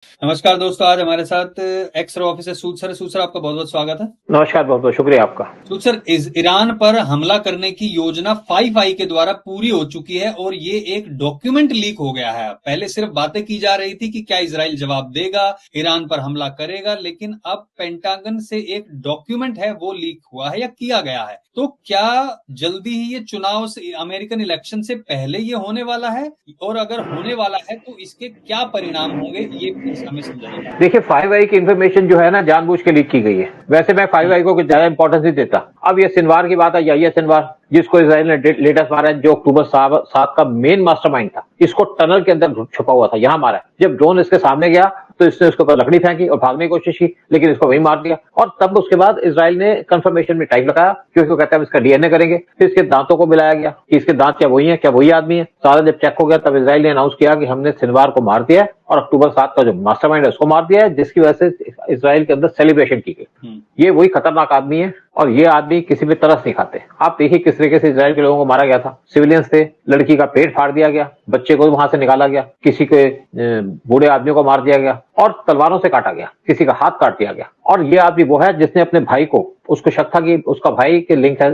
नमस्कार दोस्तों, आज हमारे साथ एक्स रे ऑफिसर सूद सर आपका बहुत बहुत स्वागत है। नमस्कार, बहुत बहुत शुक्रिया आपका। सूद सर, ईरान पर हमला करने की योजना 5 आई के द्वारा पूरी हो चुकी है और ये एक डॉक्यूमेंट लीक हो गया है। पहले सिर्फ बातें की जा रही थी कि क्या इजराइल जवाब देगा, ईरान पर हमला करेगा, लेकिन अब पेंटागन से एक डॉक्यूमेंट है वो लीक हुआ है या किया गया है। तो क्या जल्दी ही ये चुनाव से, अमेरिकन इलेक्शन से पहले ये होने वाला है, और अगर होने वाला है तो इसके क्या परिणाम होंगे, ये प्लीज हमें समझाइए। देखिए, 5 आई की इन्फॉर्मेशन जो है ना, जानबूझ के लीक की गई है। वैसे मैं 5 आई को कुछ ज्यादा इंपॉर्टेंस नहीं देता। अब ये सिनवार की बात है, यही सिनवार जिसको इसराइल ने लेटेस्ट मारा है, जो अक्टूबर 7 का मेन मास्टरमाइंड था। इसको टनल के अंदर छुपा हुआ था, यहाँ मारा है। जब ड्रोन इसके सामने गया तो इसने उसके ऊपर लकड़ी फेंकी और भागने की कोशिश की, लेकिन इसको वही मार दिया। और तब उसके बाद इसराइल ने कंफर्मेशन में टाइम लगाया, क्योंकि वो कहता है इसका डीएनए करेंगे। फिर इसके दांतों को मिलाया गया कि इसके दांत क्या वही है, क्या वही आदमी है। सारा जब चेक हो गया तब इसराइल ने अनाउंस किया कि हमने सिनवार को मार दिया है और अक्टूबर 7 का जो मास्टरमाइंड है उसको मार दिया है, जिसकी वजह से इसराइल के अंदर सेलिब्रेशन की गई। ये वही खतरनाक आदमी है और ये आदमी किसी भी तरस नहीं खाते। आप देखिए किस तरीके से इसराइल के लोगों को मारा गया था। सिविलियंस थे, लड़की का पेट फाड़ दिया गया, बच्चे को वहां से निकाला गया, किसी के बूढ़े आदमियों को मार दिया गया और तलवारों से काटा गया, किसी का हाथ काट दिया गया। और ये आदमी वो है जिसने अपने भाई को, उसको शक था कि उसका भाई के लिंक है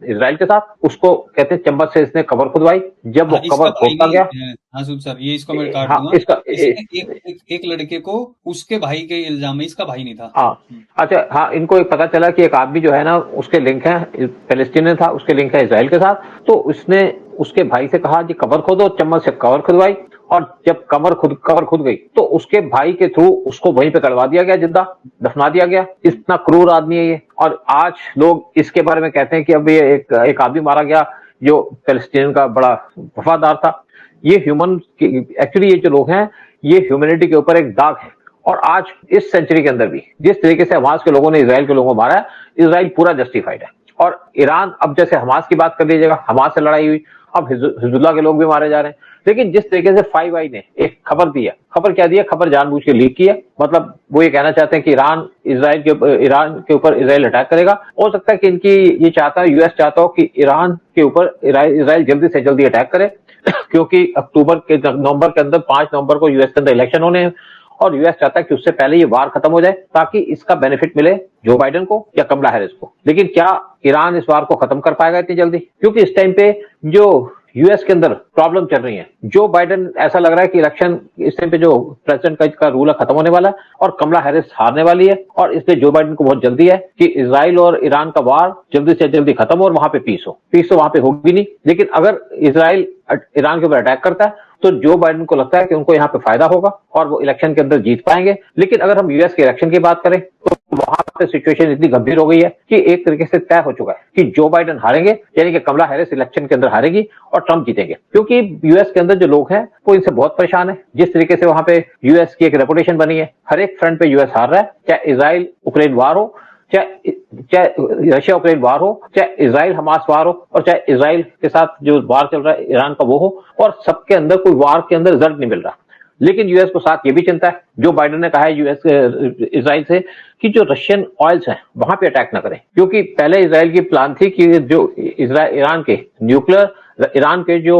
इसराइल के साथ, उसको कहते हैं चम्मच से इसने कबर खुदवाई। जब वो इसका कबर भाई खोदता गया, नहीं। हाँ सूद सर, ये इसको मैं काट हाँ दूंगा। इसका इसने एक लड़के को उसके भाई के इल्जाम में, इसका भाई नहीं था। हाँ अच्छा, हाँ इनको एक पता चला कि एक आदमी जो है ना उसके लिंक है, पैलेस्टीनियन था, उसके लिंक है इसराइल के साथ। तो उसने उसके भाई से कहा कि कबर खोदो, चम्मच से कबर खुदवाई। और जब कबर खुद गई तो उसके भाई के थ्रू उसको वहीं पे करवा दिया गया, जिंदा दफना दिया गया। इतना क्रूर आदमी है ये। और आज लोग इसके बारे में कहते हैं कि अब ये एक आदमी मारा गया जो पैलेस्टीनियन का बड़ा वफादार था। ये ह्यूमन, एक्चुअली ये जो लोग हैं ये ह्यूमैनिटी के ऊपर एक दाग है। और आज इस सेंचुरी के अंदर भी जिस तरीके से हमास के लोगों ने इसराइल के लोगों को मारा है, इसराइल पूरा जस्टिफाइड है। और ईरान, अब जैसे हमास की बात कर लीजिएगा, हमास से लड़ाई हुई, अब हिजबुल्लाह के लोग भी मारे जा रहे हैं। लेकिन जिस तरीके से 5 आई ने एक खबर दी है, खबर क्या दी है, खबर जानबूझ के लीक की है। मतलब वो ये कहना चाहते हैं कि ईरान के ऊपर इसराइल अटैक करेगा। हो सकता है कि इनकी ये चाहता है, यूएस चाहता हो कि ईरान के ऊपर इसराइल जल्दी से जल्दी अटैक करे क्योंकि नवंबर के अंदर 5 नवंबर को यूएस के अंदर इलेक्शन होने हैं और यूएस चाहता है कि उससे पहले ये वार खत्म हो जाए, ताकि इसका बेनिफिट मिले जो बाइडेन को या कमला हैरिस को। लेकिन क्या ईरान इस वार को खत्म कर पाएगा इतनी जल्दी? क्योंकि इस टाइम पे जो यूएस के अंदर प्रॉब्लम चल रही है, जो बाइडेन, ऐसा लग रहा है कि इलेक्शन इस टाइम पे जो प्रेसिडेंट का रूल है खत्म होने वाला है और कमला हैरिस हारने वाली है। और इसलिए जो बाइडेन को बहुत जल्दी है कि इसराइल और ईरान का वार जल्दी से जल्दी खत्म हो और वहां पे पीस हो। पीस तो वहां पे होगी नहीं, लेकिन अगर इसराइल ईरान के ऊपर अटैक करता है तो जो बाइडेन को लगता है कि उनको यहाँ पे फायदा होगा और वो इलेक्शन के अंदर जीत पाएंगे। लेकिन अगर हम यूएस के इलेक्शन की बात करें तो वहां पे सिचुएशन इतनी गंभीर हो गई है कि एक तरीके से तय हो चुका है कि जो बाइडेन हारेंगे, यानी कि कमला हैरिस इलेक्शन के अंदर हारेगी और ट्रंप जीतेंगे। क्योंकि यूएस के अंदर जो लोग हैं वो इनसे बहुत परेशान है। जिस तरीके से वहां पे यूएस की एक रेपुटेशन बनी है, हर एक फ्रंट पे यूएस हार रहा है, चाहे इसराइल उक्रेन वार हो, चाहे रशिया उक्रेन वार हो, चाहे इसराइल हमास वार हो, और चाहे इसराइल के साथ जो वार चल रहा है ईरान का वो हो। और सबके अंदर कोई वार के अंदर रिजल्ट नहीं मिल रहा। लेकिन यूएस को साथ ये भी चिंता है, जो बाइडेन ने कहा है यूएस इसराइल से, कि जो रशियन ऑयल्स हैं वहां पे अटैक ना करें। क्योंकि पहले इसराइल की प्लान थी कि जो ईरान के न्यूक्लियर, ईरान के जो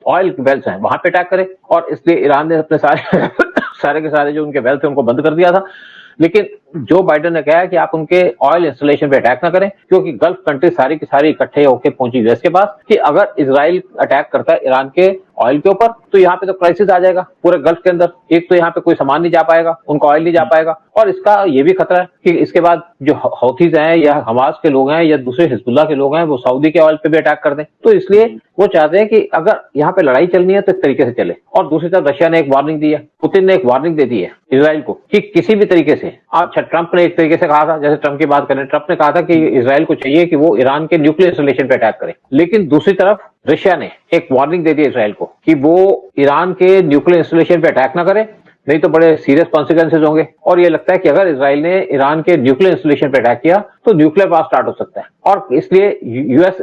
ऑयल वेल्स हैं वहां पे अटैक करे। और इसलिए ईरान ने अपने सारे सारे के सारे जो उनके वेल थे उनको बंद कर दिया था। लेकिन जो बाइडेन ने कहा है कि आप उनके ऑयल इंस्टॉलेशन पे अटैक ना करें, क्योंकि गल्फ कंट्री सारी की सारी इकट्ठे होकर पहुंची यूएस के पास कि अगर इसराइल अटैक करता है ईरान के ऑयल के ऊपर तो यहाँ पे तो क्राइसिस आ जाएगा पूरे गल्फ के अंदर। एक तो यहाँ पे कोई सामान नहीं जा पाएगा, उनका ऑयल नहीं जा पाएगा, और इसका ये भी खतरा है कि इसके बाद जो हौथीज हैं या हमास के लोग हैं या दूसरे हिजबुल्लाह के लोग हैं वो सऊदी के ऑयल पे भी अटैक कर दें। तो इसलिए वो चाहते हैं कि अगर यहाँ पे लड़ाई चलनी है तो इस तरीके से चले। और दूसरी तरफ रशिया ने एक वार्निंग दी है, पुतिन ने एक वार्निंग दे दी है इसराइल को कि किसी भी तरीके से, अच्छा ट्रंप ने एक तरीके से कहा था, जैसे ट्रंप की बात करें, ट्रंप ने कहा था कि इसराइल को चाहिए कि वो ईरान के न्यूक्लियर इंस्टॉलेशन पे अटैक करे। लेकिन दूसरी तरफ रशिया ने एक वार्निंग दे दी इसराइल को कि वो ईरान के न्यूक्लियर इंस्टॉलेशन पे अटैक ना करे, नहीं तो बड़े सीरियस कॉन्सिक्वेंसेज होंगे। और ये लगता है कि अगर इसराइल ने ईरान के न्यूक्लियर इंस्टॉलेशन पे अटैक किया तो न्यूक्लियर वार स्टार्ट हो सकता है। और इसलिए यूएस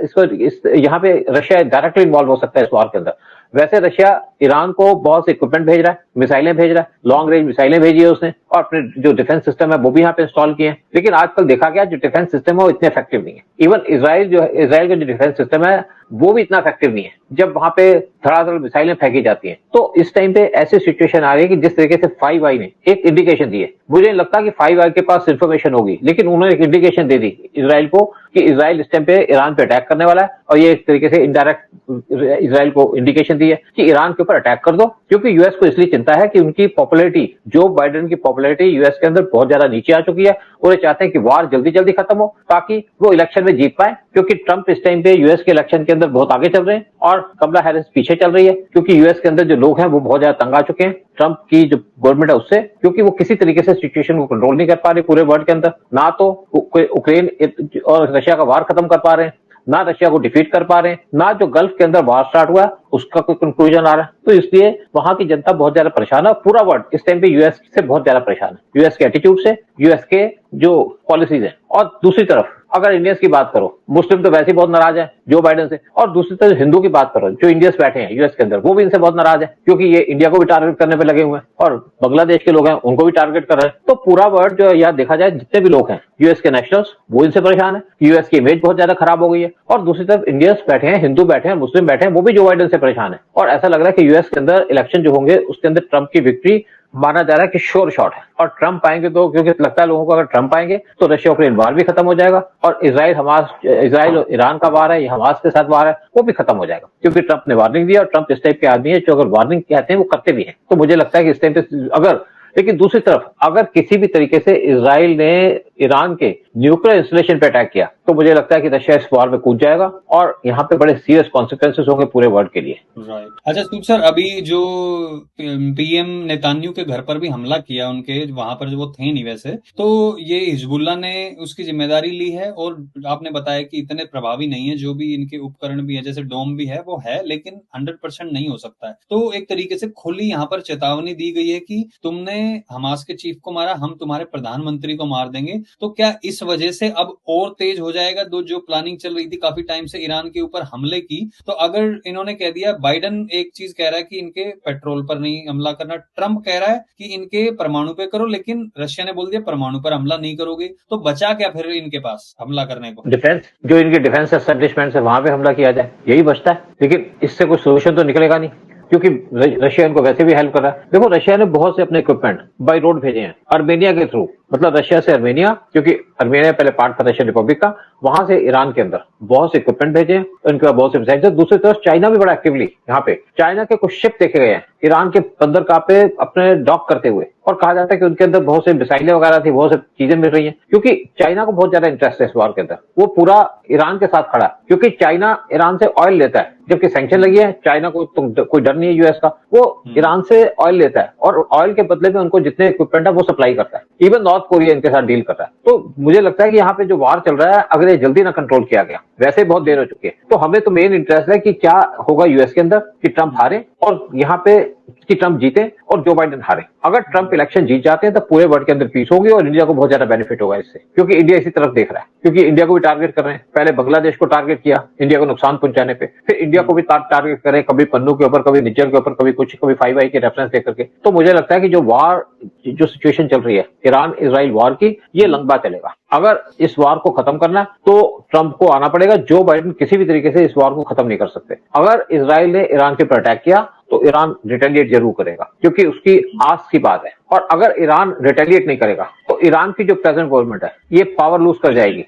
यहाँ पे रशिया डायरेक्टली इन्वॉल्व हो सकता है इस वार के अंदर। वैसे रशिया ईरान को बहुत से इक्विपमेंट भेज रहा है, मिसाइलें भेज रहा है, लॉन्ग रेंज मिसाइलें भेजी है उसने, और अपने जो डिफेंस सिस्टम है वो भी यहाँ पे इंस्टॉल किए हैं। लेकिन आजकल देखा गया जो डिफेंस सिस्टम है वो इतने इफेक्टिव नहीं है। इवन इसराइल का जो डिफेंस सिस्टम है वो भी इतना इफेक्टिव नहीं है जब वहां पे धड़ाधड़ मिसाइलें फेंकी जाती हैं। तो इस टाइम पे ऐसी सिचुएशन आ रही है कि जिस तरीके से 5i ने एक इंडिकेशन दी है, मुझे नहीं लगता कि 5i के पास इंफॉर्मेशन होगी, लेकिन उन्होंने एक इंडिकेशन दे दी इजराइल को कि इजराइल इस टाइम पे ईरान पे अटैक करने वाला है, और ये एक तरीके से इनडायरेक्ट इजराइल को इंडिकेशन दी है कि ईरान के ऊपर अटैक कर दो, क्योंकि यूएस को इसलिए चिंता है कि उनकी पॉपुलैरिटी, जो बाइडेन की पॉपुलैरिटी यूएस के अंदर बहुत ज्यादा नीचे आ चुकी है, और ये चाहते हैं कि वार जल्दी जल्दी खत्म हो ताकि वो इलेक्शन में जीत पाए, क्योंकि ट्रंप इस टाइम पे यूएस के इलेक्शन के अंदर बहुत आगे चल रहे हैं और कमला हैरिस पीछे चल रही है, क्योंकि यूएस के अंदर जो लोग हैं वो बहुत ज्यादा तंग आ चुके हैं ट्रंप की जो गवर्नमेंट है उससे, क्योंकि वो किसी तरीके से सिचुएशन को कंट्रोल नहीं कर पा रही पूरे वर्ल्ड के अंदर, ना तो यूक्रेन और रशिया का वार खत्म कर पा रहे हैं, ना रशिया को डिफीट कर पा रहे हैं, ना जो गल्फ के अंदर वार स्टार्ट हुआ है उसका कोई कंक्लूजन आ रहा है। तो इसलिए वहां की जनता बहुत ज्यादा परेशान है, पूरा वर्ल्ड इस टाइम पे यूएस से बहुत ज्यादा परेशान है, यूएस के एटीट्यूड से, यूएस के जो पॉलिसीज है। और दूसरी तरफ अगर इंडियंस की बात करो, मुस्लिम तो वैसे ही बहुत नाराज है जो बाइडेन से, और दूसरी तरफ हिंदू की बात करो, जो इंडियंस बैठे हैं यूएस के अंदर वो भी इनसे बहुत नाराज है, क्योंकि ये इंडिया को भी टारगेट करने पे लगे हुए हैं और बांग्लादेश के लोग हैं उनको भी टारगेट कर रहे हैं। तो पूरा वर्ल्ड जो याद देखा जाए, जितने भी लोग हैं यूएस के नेशनल्स वो इनसे परेशान है, यूएस की इमेज बहुत ज्यादा खराब हो गई है, और दूसरी तरफ इंडियंस बैठे हैं, हिंदू बैठे हैं, मुस्लिम बैठे हैं, वो भी जो बाइडेन से परेशान है। और ऐसा लग रहा है कि यूएस के अंदर इलेक्शन जो होंगे उसके अंदर ट्रंप की विक्ट्री माना जा रहा है कि श्योर शॉट है, और ट्रंप आएंगे तो, क्योंकि लगता है लोगों को अगर ट्रंप आएंगे तो रशिया यूक्रेन वार भी खत्म हो जाएगा, और इजराइल और ईरान का वार है, ये हमास के साथ वार है, वो भी खत्म हो जाएगा, क्योंकि ट्रंप ने वार्निंग दी, और ट्रंप इस टाइप के आदमी है जो अगर वार्निंग कहते हैं वो करते भी हैं। तो मुझे लगता है कि इस टाइम पे अगर, लेकिन दूसरी तरफ अगर किसी भी तरीके से इजराइल ने ईरान के न्यूक्लियर इंस्टॉलेशन पे अटैक किया तो मुझे लगता है कि रशिया इस वार में कूद जाएगा, और यहाँ पे बड़े सीरियस कॉन्सिक्वेंसेस होंगे पूरे वर्ल्ड के लिए। राइट। अच्छा सूप सर, अभी जो पीएम नेतान्याहू के घर पर भी हमला किया, उनके वहां पर जो वो थे नहीं वैसे, तो ये हिजबुल्लाह ने उसकी जिम्मेदारी ली है, और आपने बताया कि इतने प्रभावी नहीं है, जो भी इनके उपकरण भी है जैसे डोम भी है वो है, लेकिन 100% नहीं हो सकता है। तो एक तरीके से खुली यहाँ पर चेतावनी दी गई है कि तुमने हमास के चीफ को मारा, हम तुम्हारे प्रधानमंत्री को मार देंगे। तो क्या इस वजह से अब और तेज हो जाएगा जो प्लानिंग चल रही थी काफी टाइम से ईरान के ऊपर हमले की? तो अगर इन्होंने कह दिया, बाइडेन एक चीज कह रहा है कि इनके पेट्रोल पर नहीं हमला करना, ट्रंप कह रहा है कि इनके परमाणु पे करो, लेकिन रशिया ने बोल दिया परमाणु पर हमला नहीं करोगे, तो बचा क्या फिर इनके पास हमला करने को? डिफेंस, जो इनके डिफेंस एस्टेब्लिशमेंट है वहां पे हमला किया जाए, यही बचता है। लेकिन इससे कोई सोल्यूशन तो निकलेगा नहीं, क्योंकि रशिया इनको वैसे भी हेल्प कर रहा है। देखो रशिया ने बहुत से अपने इक्विपमेंट बाई रोड भेजे हैं अर्मेनिया के थ्रू, मतलब रशिया से अर्मेनिया, क्योंकि अर्मेनिया पहले पार्ट था रशियन रिपब्लिक का, वहां से ईरान के अंदर बहुत से इक्विपमेंट भेजे हैं, उनके पास बहुत से मिसाइल है। दूसरी तरफ चाइना भी बड़ा एक्टिवली यहाँ पे, चाइना के कुछ शिप देखे गए हैं ईरान के बंदरगाह पे अपने डॉक करते हुए, और कहा जाता है कि उनके अंदर बहुत से मिसाइलें वगैरह थी, बहुत सी चीजें मिल रही हैं, क्योंकि चाइना को बहुत ज्यादा इंटरेस्ट है इस वार के अंदर, वो पूरा ईरान के साथ खड़ा है, क्योंकि चाइना ईरान से ऑयल लेता है, जबकि सैंक्शन लगी है चाइना को तो कोई डर नहीं है यूएस का, वो ईरान से ऑयल लेता है और ऑयल के बदले में उनको जितने इक्विपमेंट है वो सप्लाई करता है, इवन नॉर्थ कोरिया इनके साथ डील कर रहा है। तो मुझे लगता है कि यहाँ पे जो वार चल रहा है अगर ये जल्दी ना कंट्रोल किया गया, वैसे बहुत देर हो चुकी है, तो हमें तो मेन इंटरेस्ट है कि क्या होगा यूएस के अंदर, कि ट्रंप हारे और यहाँ पे कि ट्रंप जीते और जो बाइडेन हारे। अगर ट्रंप इलेक्शन जीत जाते हैं तो पूरे वर्ल्ड के अंदर पीस होगी और इंडिया को बहुत ज्यादा बेनिफिट होगा इससे, क्योंकि इंडिया इसी तरफ देख रहा है, क्योंकि इंडिया को भी टारगेट कर रहे हैं, पहले बांग्लादेश को टारगेट किया इंडिया को नुकसान पहुंचाने पे, फिर इंडिया को भी टारगेट करें, कभी पन्नू के ऊपर, कभी निज्जर के ऊपर, कभी कुछ, कभी 5i के रेफरेंस देकर के। तो मुझे लगता है कि जो वार, जो सिचुएशन चल रही है ईरान इजराइल वार की, ये लंबा चलेगा। अगर इस वार को खत्म करना है तो ट्रंप को आना पड़ेगा, जो बाइडेन किसी भी तरीके से इस वार को खत्म नहीं कर सकते। अगर इजराइल ने ईरान के ऊपर अटैक किया तो ईरान रिटेलिएट जरूर करेगा, क्योंकि उसकी आस की बात है, और अगर ईरान रिटेलिएट नहीं करेगा तो ईरान की जो प्रेजेंट गवर्नमेंट है ये पावर लूज कर जाएगी।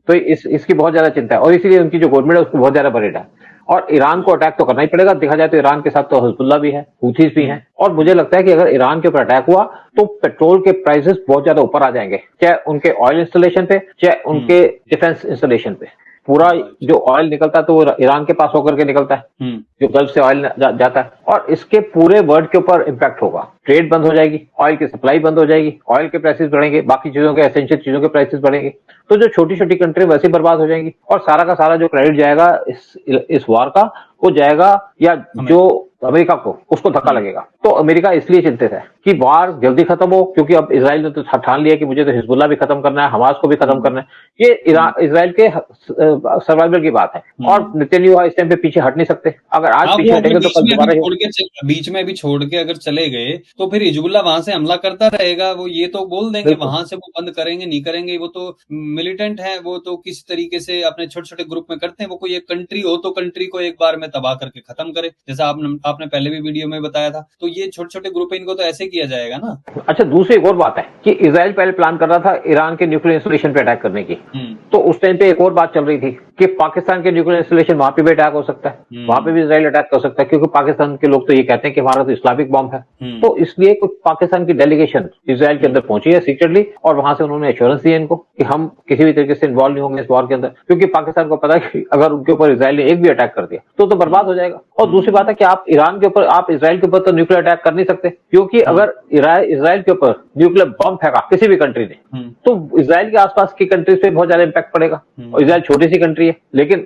तो इसकी बहुत ज्यादा चिंता है, और इसीलिए उनकी जो गवर्नमेंट है उसको बहुत ज्यादा बरीड है, और ईरान को अटैक तो करना ही पड़ेगा। देखा जाए तो ईरान के साथ तो हिजबुल्लाह भी है, हूथीज भी हैं, और मुझे लगता है कि अगर ईरान के ऊपर अटैक हुआ तो पेट्रोल के प्राइसेस बहुत ज्यादा ऊपर आ जाएंगे, चाहे उनके ऑयल इंस्टॉलेशन पे, चाहे उनके डिफेंस इंस्टॉलेशन पे। पूरा जो ऑयल निकलता है तो वो ईरान के पास होकर के निकलता है, जो गल्फ से ऑयल जाता है, और इसके पूरे वर्ल्ड के ऊपर इम्पैक्ट होगा। ट्रेड बंद हो जाएगी, ऑयल की सप्लाई बंद हो जाएगी, ऑयल के प्राइसेस बढ़ेंगे, बाकी चीजों के एसेंशियल चीजों के प्राइसेस बढ़ेंगे, तो जो छोटी छोटी कंट्री वैसे बर्बाद हो जाएंगी, और सारा का सारा जो क्रेडिट जाएगा इस वार का, वो जाएगा या जो अमेरिका को, उसको धक्का लगेगा। तो अमेरिका इसलिए चिंतित है कि वार जल्दी खत्म हो, क्योंकि अब इजराइल ने तो ठान लिया कि मुझे तो हिजबुल्लाह भी खत्म करना है, हमास को भी खत्म करना है। ये इजराइल के सर्वाइवल की बात है, और नेतन्याहू इस टाइम पे पीछे हट नहीं सकते। अगर आज पीछे हटेंगे तो कल दोबारा बीच में भी छोड़ के अगर चले गए तो फिर हिजबुल्लाह वहां से हमला करता रहेगा। वो ये तो बोल देंगे वहां से वो बंद करेंगे नहीं करेंगे, वो तो मिलिटेंट है, वो तो किस तरीके से अपने छोटे छोटे ग्रुप में करते हैं। वो कोई एक कंट्री हो तो कंट्री को एक बार में तबाह करके खत्म करे, जैसा आपने पहले भी वीडियो में बताया था। तो ये छोटे छोटे ग्रुप है, इनको तो ऐसे किया जाएगा ना। अच्छा, दूसरी एक और बात है कि इजराइल पहले प्लान कर रहा था ईरान के न्यूक्लियर इंस्टॉलेशन पे अटैक करने की। तो उस टाइम पे एक और बात चल रही थी कि पाकिस्तान के न्यूक्लियर इंस्टॉलेशन वहां पे भी अटैक हो सकता है, वहां पे भी इजराइल अटैक कर सकता है, क्योंकि पाकिस्तान के लोग तो ये कहते हैं कि हमारा तो इस्लामिक बॉम्ब है। तो इसलिए कुछ पाकिस्तान की डेलीगेशन इजराइल के अंदर पहुंची है सीक्रेटली, और वहां से उन्होंने एश्योरेंस दिया इनको कि हम किसी भी तरीके से इन्वॉल्व नहीं होंगे इस वॉर के अंदर, क्योंकि पाकिस्तान को पता है कि अगर उनके ऊपर इजराइल ने एक भी अटैक कर दिया तो बर्बाद हो जाएगा। और दूसरी बात है कि आप ईरान के ऊपर, आप इजराइल के ऊपर तो न्यूक्लियर अटैक कर नहीं सकते, क्योंकि अगर इजराइल के ऊपर न्यूक्लियर बॉम्ब फेंका किसी भी कंट्री ने तो इजराइल के आसपास की कंट्रीज पे बहुत ज्यादा इंपैक्ट पड़ेगा। और इजराइल छोटी सी कंट्री है, लेकिन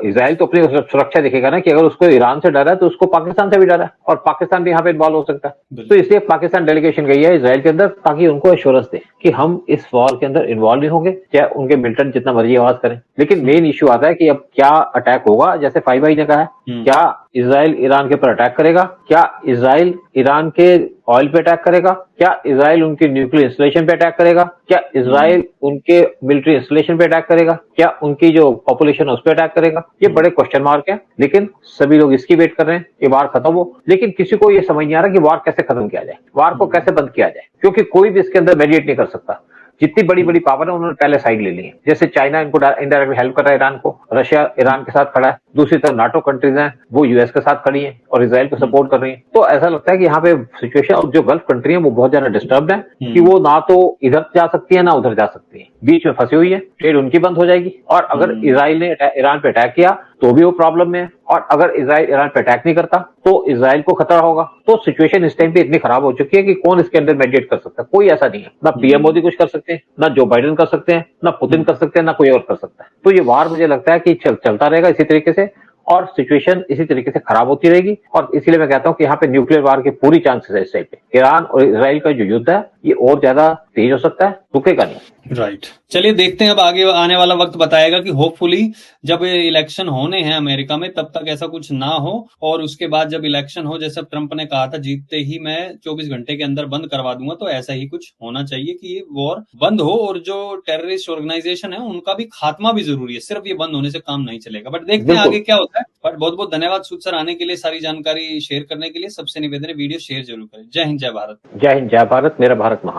इजराइल तो अपनी सुरक्षा देखेगा ना कि अगर उसको ईरान से डर है तो उसको पाकिस्तान से भी डर है, और पाकिस्तान भी यहाँ पे इन्वॉल्व हो सकता है। तो इसलिए पाकिस्तान डेलीगेशन गई है इजराइल के अंदर ताकि उनको एश्योरेंस दे कि हम इस वॉर के अंदर इन्वॉल्व नहीं होंगे, चाहे उनके मिलिटेंट जितना मर्जी आवाज करें। लेकिन मेन इश्यू आता है कि अब क्या अटैक होगा, जैसे 5i ने कहा है, क्या इजराइल ईरान के ऊपर अटैक करेगा, क्या इजराइल ईरान के ऑयल पे अटैक करेगा, क्या इजराइल उनके न्यूक्लियर इंस्टॉलेशन पे अटैक करेगा, क्या इजराइल उनके मिलिट्री इंस्टॉलेशन पे अटैक करेगा, क्या उनकी जो पॉपुलेशन है उस पर अटैक करेगा। ये बड़े क्वेश्चन मार्क है, लेकिन सभी लोग इसकी वेट कर रहे हैं कि वार खत्म हो। लेकिन किसी को ये समझ नहीं आ रहा कि वार कैसे खत्म किया जाए, वार को कैसे बंद किया जाए, क्योंकि कोई भी इसके अंदर मेडिएट नहीं कर सकता। जितनी बड़ी बड़ी पावर है उन्होंने पहले साइड ले ली है, जैसे चाइना इनको इनडायरेक्टली हेल्प कर रहा है ईरान को, रशिया ईरान के साथ खड़ा है, दूसरी तरफ नाटो कंट्रीज हैं वो यूएस के साथ खड़ी हैं और इजराइल को सपोर्ट कर रही हैं। तो ऐसा लगता है कि यहाँ पे सिचुएशन, और जो गल्फ कंट्री है वो बहुत ज्यादा डिस्टर्ब है कि वो ना तो इधर जा सकती है ना उधर जा सकती है, बीच में फंसी हुई है। ट्रेड उनकी बंद हो जाएगी, और अगर इजराइल ने ईरान पे अटैक किया तो भी वो प्रॉब्लम में है, और अगर इजराइल ईरान पे अटैक नहीं करता तो इजराइल को खतरा होगा। तो सिचुएशन इस टाइम पे इतनी खराब हो चुकी है कि कौन इसके अंदर मेडिएट कर सकता है, कोई ऐसा नहीं है। ना पीएम मोदी कुछ कर सकते हैं, ना जो बाइडेन कर सकते हैं, ना पुतिन कर सकते हैं, ना कोई और कर सकता है। तो ये वार मुझे लगता है कि चलता रहेगा इसी तरीके से, और सिचुएशन इसी तरीके से खराब होती रहेगी। और इसीलिए मैं कहता हूं कि यहाँ पे न्यूक्लियर वार के पूरी चांसेस है इस टाइम पे। ईरान और इजराइल का जो युद्ध है ये और ज्यादा तेज हो सकता है, रुकेगा नहीं। राइट, चलिए देखते हैं अब आगे आने वाला वक्त बताएगा कि होपफुली जब इलेक्शन होने हैं अमेरिका में तब तक ऐसा कुछ ना हो, और उसके बाद जब इलेक्शन हो, जैसे ट्रंप ने कहा था जीतते ही मैं 24 घंटे के अंदर बंद करवा दूंगा, तो ऐसा ही कुछ होना चाहिए कि ये वॉर बंद हो, और जो टेररिस्ट ऑर्गेनाइजेशन है उनका भी खात्मा भी जरूरी है, सिर्फ ये बंद होने से काम नहीं चलेगा। बट देखते हैं आगे क्या होता है। बट बहुत बहुत धन्यवाद सूद सर आने के लिए, सारी जानकारी शेयर करने के लिए। सबसे निवेदन है वीडियो शेयर जरूर करें। जय हिंद, जय भारत। जय हिंद, जय भारत, मेरा भारत महान।